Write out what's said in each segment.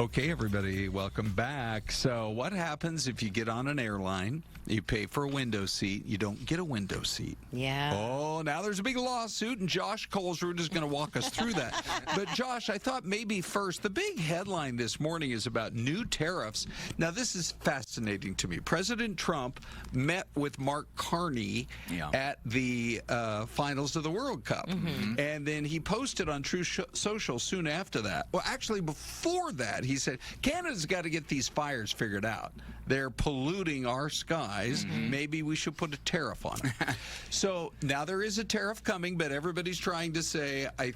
Okay, everybody, welcome back. So what happens if you get on an airline, you pay for a window seat, you don't get a window seat? Yeah. Oh, now there's a big lawsuit, and Josh Kolsrud is going to walk us through that. But, Josh, I thought maybe first, the big headline this morning is about new tariffs. Now, this is fascinating to me. President Trump met with Mark Carney at the finals of the World Cup. And then he posted on True Social soon after that. Well, actually, before that, he said, Canada's got to get these fires figured out. They're polluting our skies. Maybe we should put a tariff on it. So now there is a tariff coming, but everybody's trying to say, I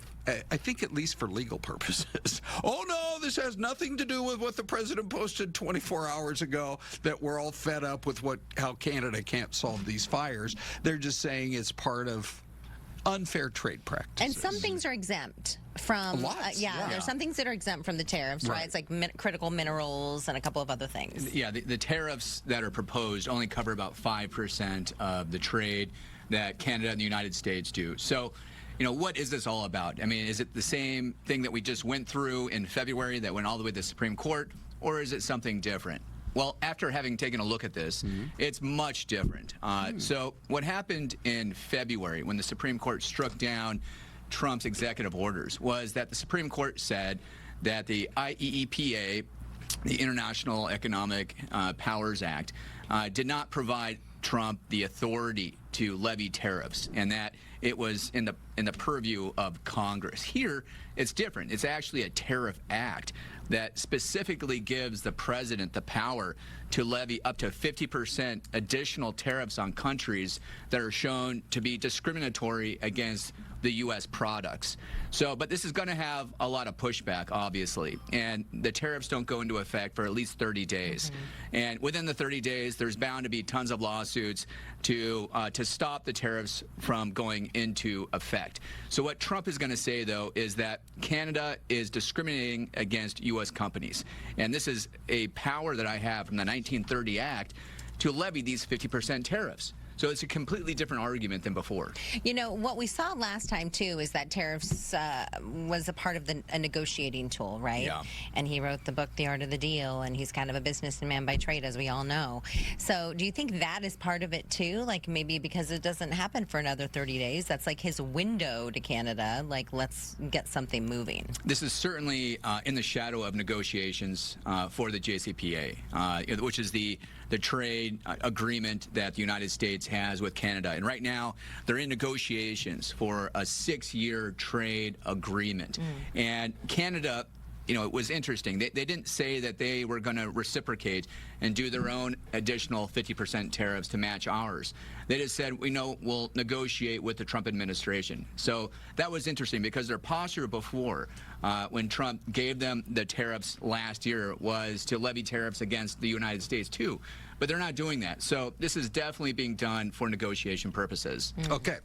think at least for legal purposes, oh, no, this has nothing to do with what the president posted 24 hours ago, that we're all fed up with how Canada can't solve these fires. They're just saying it's part of unfair trade practices. And some things are exempt from, there's some things that are exempt from the tariffs, right? It's like critical minerals and a couple of other things. Yeah, the tariffs that are proposed only cover about 5% of the trade that Canada and the United States do. So, you know, what is this all about? I mean, is it the same thing that we just went through in February that went all the way to the Supreme Court, or is it something different? Well, after having taken a look at this, it's much different. So what happened in February when the Supreme Court struck down Trump's executive orders was that the Supreme Court said that the IEEPA, the International Economic Powers Act, did not provide Trump the authority to levy tariffs, and that it was in the purview of Congress. Here, it's different. It's actually a tariff act that specifically gives the president the power to levy up to 50% additional tariffs on countries that are shown to be discriminatory against the U.S. products. So, but this is going to have a lot of pushback, obviously, and the tariffs don't go into effect for at least 30 days. And within the 30 days, there's bound to be tons of lawsuits to stop the tariffs from going into effect. So what Trump is going to say, though, is that Canada is discriminating against U.S. companies. And this is a power that I have from the 1930 Act to levy these 50% tariffs. So it's a completely different argument than before. You know, what we saw last time, too, is that tariffs was a part of a negotiating tool, right? Yeah. And he wrote the book, The Art of the Deal, and he's kind of a businessman by trade, as we all know. So do you think that is part of it, too? Like, maybe because it doesn't happen for another 30 days, that's like his window to Canada, like, let's get something moving. This is certainly in the shadow of negotiations for the JCPA, which is the trade agreement that the United States has with Canada. And right now, they're in negotiations for a 6-year trade agreement. And Canada, you know, it was interesting. They didn't say that they were going to reciprocate and do their own additional 50% tariffs to match ours. They just said, we know we'll negotiate with the Trump administration. So that was interesting because their posture before, when Trump gave them the tariffs last year, was to levy tariffs against the United States too. But they're not doing that. So this is definitely being done for negotiation purposes. Okay.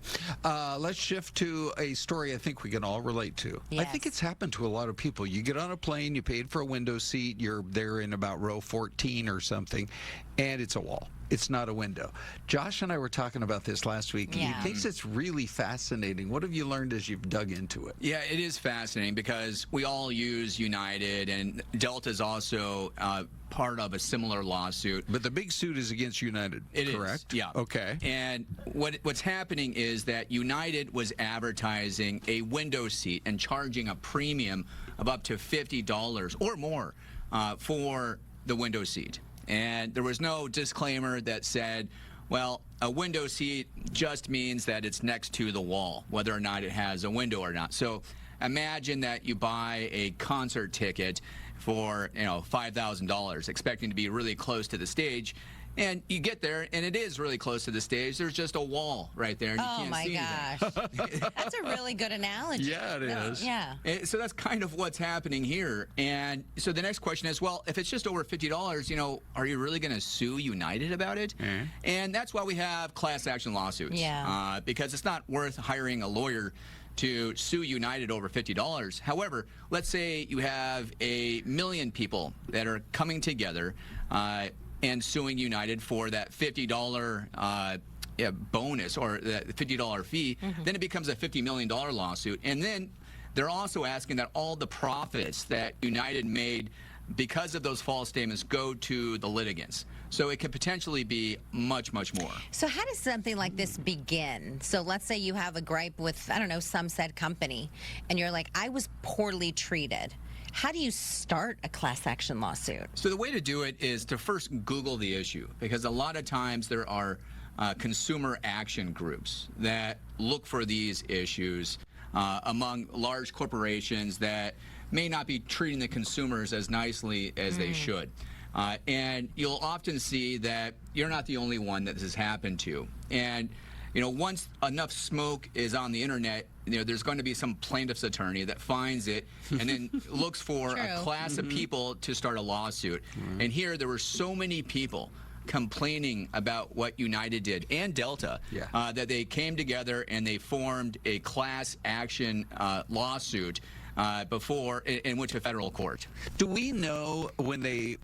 Let's shift to a story I think we can all relate to. Yes. I think it's happened to a lot of people. You get on a plane, you paid for a window seat, you're there in about row 14 or something, and it's a wall. It's not a window. Josh and I were talking about this last week, and he thinks it's really fascinating. What have you learned as you've dug into it? Yeah, it is fascinating because we all use United, and Delta is also part of a similar lawsuit. But the big suit is against United, correct? Yeah. Okay. And what's happening is that United was advertising a window seat and charging a premium of up to $50 or more for the window seat. And there was no disclaimer that said, well, a window seat just means that it's next to the wall, whether or not it has a window or not. So imagine that you buy a concert ticket for, $5,000, expecting to be really close to the stage. And you get there, and it is really close to the stage. There's just a wall right there, and you can't see anything. That's a really good analogy. Yeah, it is. Yeah. So that's kind of what's happening here. And so the next question is, well, if it's just over $50, are you really going to sue United about it? And that's why we have class action lawsuits. Yeah. Because it's not worth hiring a lawyer to sue United over $50. However, let's say you have 1 million people that are coming together and suing United for that $50 bonus or the $50 fee, then it becomes a $50 million lawsuit. And then they're also asking that all the profits that United made because of those false statements, go to the litigants. So it could potentially be much, much more. So how does something like this begin? So let's say you have a gripe with, I don't know, some said company, and you're like, I was poorly treated. How do you start a class action lawsuit? So the way to do it is to first Google the issue, because a lot of times there are consumer action groups that look for these issues among large corporations that may not be treating the consumers as nicely as they should. And you'll often see that you're not the only one that this has happened to. And once enough smoke is on the internet, there's going to be some plaintiff's attorney that finds it and then looks for a class of people to start a lawsuit. And here there were so many people complaining about what United did and Delta, that they came together and they formed a class action lawsuit before and went to federal court. Do we know when they